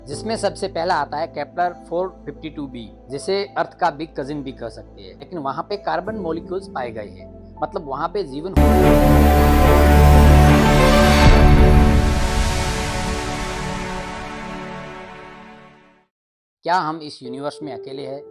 जिसमें सबसे पहला आता है केपलर 452b, जिसे अर्थ का बिग कजिन भी कह सकते हैं। लेकिन वहां पे कार्बन मॉलिक्यूल्स पाए गए हैं, मतलब वहां पे जीवन क्या हम इस यूनिवर्स में अकेले हैं,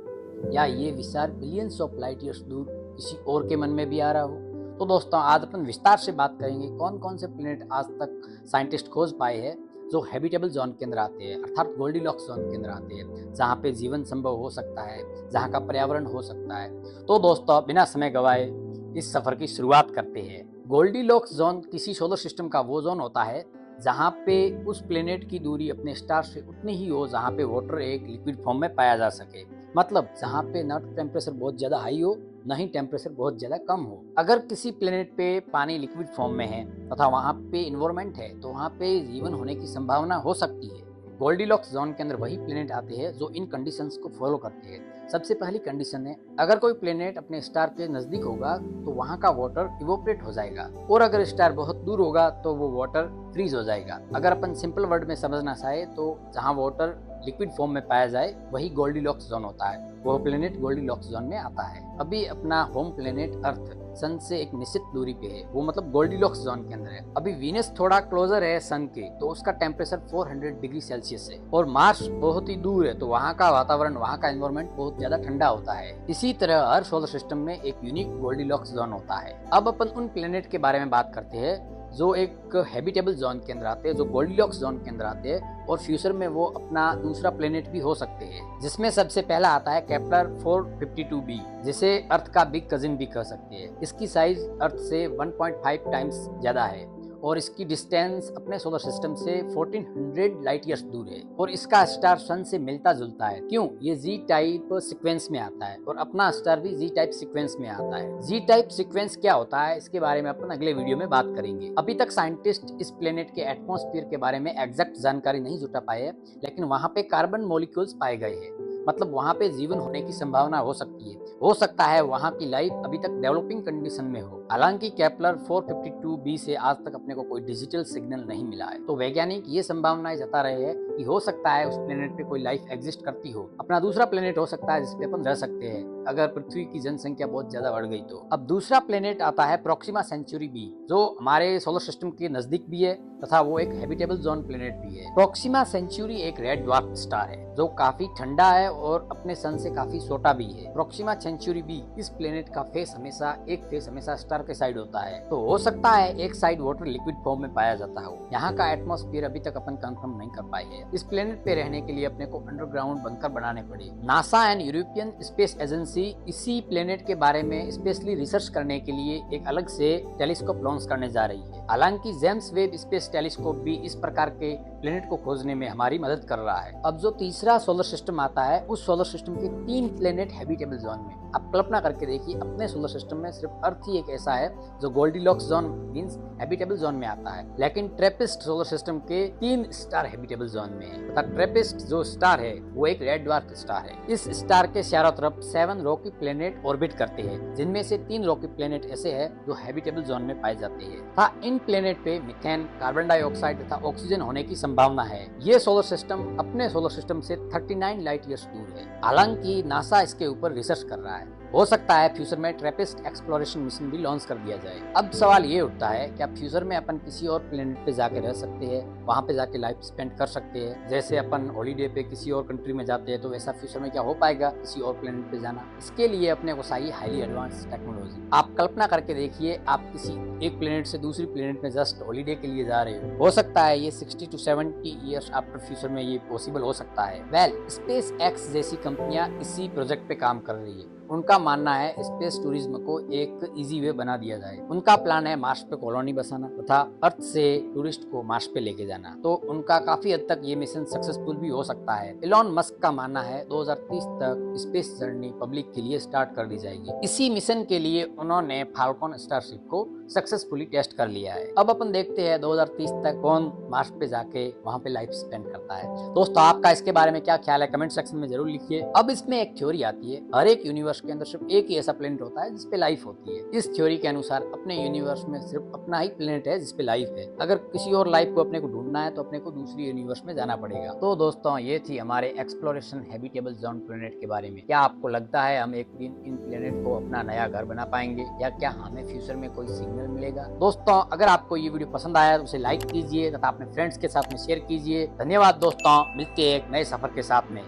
या ये विचार बिलियंस ऑफ लाइट ईयर्स दूर किसी और के मन में भी आ रहा हो? तो दोस्तों, आज अपन विस्तार से बात करेंगे कौन कौन से प्लेनेट आज तक साइंटिस्ट खोज पाए हैं जो हैबिटेबल जोन के अंदर आते हैं, अर्थात गोल्डीलॉक्स जोन के अंदर आते हैं, जहाँ पे जीवन संभव हो सकता है, जहाँ का पर्यावरण हो सकता है। तो दोस्तों, बिना समय गवाए इस सफर की शुरुआत करते हैं। गोल्डीलॉक्स जोन किसी सोलर सिस्टम का वो जोन होता है जहाँ पे उस प्लेनेट की दूरी अपने स्टार से उतनी ही हो जहाँ पे वाटर एक लिक्विड फॉर्म में पाया जा सके, मतलब जहाँ पे ना टेम्परेचर बहुत ज़्यादा हाई हो, ना ही टेम्परेचर बहुत ज़्यादा कम हो। अगर किसी प्लेनेट पे पानी लिक्विड फॉर्म में है तथा वहाँ पे इन्वायरमेंट है, तो वहाँ पे जीवन होने की संभावना हो सकती है। गोल्डीलॉक्स जोन के अंदर वही प्लेनेट आते हैं जो इन कंडीशंस को फॉलो करते हैं। सबसे पहली कंडीशन है, अगर कोई प्लेनेट अपने स्टार के नजदीक होगा तो वहाँ का वाटर इवोपरेट हो जाएगा, और अगर स्टार बहुत दूर होगा तो वो वाटर फ्रीज हो जाएगा। अगर अपन सिंपल वर्ड में समझना चाहे तो जहाँ वाटर लिक्विड फॉर्म में पाया जाए वही गोल्डीलॉक्स जोन होता है, वो प्लेनेट गोल्डीलॉक्स जोन में आता है। अभी अपना होम प्लेनेट अर्थ सन से एक निश्चित दूरी पे है, वो मतलब गोल्डीलॉक्स जोन के अंदर है। अभी वीनस थोड़ा क्लोजर है सन के, तो उसका टेम्परेचर 400 डिग्री सेल्सियस है, और मार्स बहुत ही दूर है, तो वहाँ का वातावरण, वहाँ का एनवायरमेंट बहुत ज्यादा ठंडा होता है। इसी तरह हर सोलर सिस्टम में एक यूनिक गोल्डीलॉक्स जोन होता है। अब अपन उन प्लेनेट के बारे में बात करते हैं जो एक हैबिटेबल जोन के अंदर आते हैं, जो गोल्डीलॉक्स जोन के अंदर आते हैं, और फ्यूचर में वो अपना दूसरा प्लेनेट भी हो सकते हैं। जिसमें सबसे पहला आता है केपलर 452b, जिसे अर्थ का बिग कजिन भी कह सकते हैं। इसकी साइज अर्थ से 1.5 टाइम्स ज्यादा है, और इसकी डिस्टेंस अपने सोलर सिस्टम से 1400 लाइट ईयर्स दूर है, और इसका स्टार सन से मिलता जुलता है। क्यों? ये जी टाइप सीक्वेंस में आता है, और अपना स्टार भी जी टाइप सीक्वेंस में आता है। जी टाइप सीक्वेंस क्या होता है, इसके बारे में अपन अगले वीडियो में बात करेंगे। अभी तक साइंटिस्ट इस प्लेनेट के एटमॉस्फेयर के बारे में एग्जैक्ट जानकारी नहीं जुटा पाए हैं, लेकिन वहाँ पे कार्बन मॉलिक्यूल्स पाए गए हैं, मतलब वहाँ पे जीवन होने की संभावना हो सकती है। हो सकता है वहाँ की लाइफ अभी तक डेवलपिंग कंडीशन में हो। हालांकि केपलर 452b से आज तक अपने को कोई डिजिटल सिग्नल नहीं मिला है, तो वैज्ञानिक ये संभावनाएं जता रहे हैं कि हो सकता है उस प्लेनेट पे कोई लाइफ एग्जिस्ट करती हो। अपना दूसरा प्लेनेट हो सकता है जिसपे अपन रह सकते हैं, अगर पृथ्वी की जनसंख्या बहुत ज्यादा बढ़ गई तो। अब दूसरा प्लेनेट आता है प्रोक्सिमा सेंचुरी बी, जो हमारे सोलर सिस्टम के नजदीक भी है तथा वो एक हैबिटेबल जोन प्लेनेट भी है। प्रोक्सिमा सेंचुरी एक रेड ड्वार्फ स्टार है जो काफी ठंडा है और अपने सन से काफी छोटा भी है। प्रोक्सिमा सेंचुरी बी, इस प्लेनेट का फेस हमेशा स्टार के साइड होता है, तो हो सकता है एक साइड वाटर लिक्विड फॉर्म में पाया जाता हो। यहाँ का एटमॉस्फेयर अभी तक अपन कंफर्म नहीं कर पाए हैं। इस प्लेनेट पे रहने के लिए अपने को अंडरग्राउंड बंकर बनाने पड़े। NASA and European space agency इसी प्लेनेट के बारे में स्पेशली रिसर्च करने के लिए एक अलग से टेलीस्कोप लॉन्च करने जा रही है। हालांकि जेम्स वेब स्पेस टेलीस्कोप भी इस प्रकार के प्लेनेट को खोजने में हमारी मदद कर रहा है। अब जो तीसरा सोलर सिस्टम आता है, उस सोलर सिस्टम के 3 प्लेनेट हैबिटेबल जोन में। आप कल्पना करके देखिए, अपने सोलर सिस्टम में सिर्फ अर्थ ही एक ऐसा है जो Goldilocks zone means habitable zone में आता है, लेकिन ट्रेपिस्ट सोलर सिस्टम के 3 स्टार हैबिटेबल जोन में है। तथा ट्रेपिस्ट जो स्टार है वो एक रेड ड्वार्फ स्टार है। इस स्टार के चारों तरफ 7 रॉकी प्लेनेट ऑर्बिट करते हैं, जिनमें से 3 रॉकी प्लेनेट ऐसे हैं जो हैबिटेबल जोन में पाए जाते हैं। इन प्लेनेट पे मीथेन, कार्बन डाइऑक्साइड तथा ऑक्सीजन होने की संभावना है। ये सोलर सिस्टम अपने सोलर सिस्टम से 39 लाइट ईयर्स दूर है। हालांकि नासा इसके ऊपर रिसर्च कर रहा है। हो सकता है फ्यूचर में ट्रेपिस्ट एक्सप्लोरेशन मिशन भी लॉन्च कर दिया जाए। अब सवाल ये उठता है, क्या फ्यूचर में अपन किसी और प्लेनेट पे जाके रह सकते हैं, वहाँ पे जाके लाइफ स्पेंड कर सकते हैं? जैसे अपन हॉलीडे पे किसी और कंट्री में जाते हैं, तो वैसा फ्यूचर में क्या हो पाएगा किसी और प्लेनेट पे जाना? इसके लिए अपने को चाहिए हाईली एडवांस टेक्नोलॉजी। आप कल्पना करके देखिए, आप किसी एक प्लेनेट से दूसरी प्लेनेट में जस्ट हॉलीडे के लिए जा रहे हो सकता है ये 60 to 70 ईयर्स आफ्टर फ्यूचर में ये पॉसिबल हो सकता है। स्पेस एक्स जैसी कंपनियां इसी प्रोजेक्ट पे काम कर रही है। उनका मानना है स्पेस टूरिज्म को एक इजी वे बना दिया जाए। उनका प्लान है मार्स पे कॉलोनी बसाना तथा अर्थ से टूरिस्ट को मार्स पे लेके जाना। तो उनका काफी हद तक ये मिशन सक्सेसफुल भी हो सकता है। एलॉन मस्क का मानना है 2030 तक स्पेस जर्नी पब्लिक के लिए स्टार्ट कर दी जाएगी। इसी मिशन के लिए उन्होंने फाल्कन स्टारशिप को सक्सेसफुली टेस्ट कर लिया है। अब अपन देखते हैं 2030 तक कौन मार्स पे जाके वहाँ पे लाइफ स्पेंड करता है। दोस्तों, आपका इसके बारे में क्या ख्याल है? कमेंट सेक्शन में जरूर लिखिए। अब इसमें एक थ्योरी आती है, हर एक यूनिवर्स यूनिवर्स के अंदर सिर्फ एक ही ऐसा प्लेनेट होता है जिसपे लाइफ होती है। इस थ्योरी के अनुसार अपने यूनिवर्स में सिर्फ अपना ही प्लेनेट है जिसपे लाइफ है। अगर किसी और लाइफ को अपने को ढूंढना है तो अपने को दूसरी यूनिवर्स में जाना पड़ेगा। तो दोस्तों ये थी हमारे एक्सप्लोरेशन हैबिटेबल जोन प्लेनेट के बारे में। क्या आपको लगता है हम एक दिन इन प्लेनेट को अपना नया घर बना पाएंगे, या क्या हमें फ्यूचर में कोई सिग्नल मिलेगा? दोस्तों अगर आपको ये वीडियो पसंद आया तो उसे लाइक कीजिए तथा अपने फ्रेंड्स के साथ में शेयर कीजिए। धन्यवाद दोस्तों, मिलते हैं एक नए सफर के साथ में।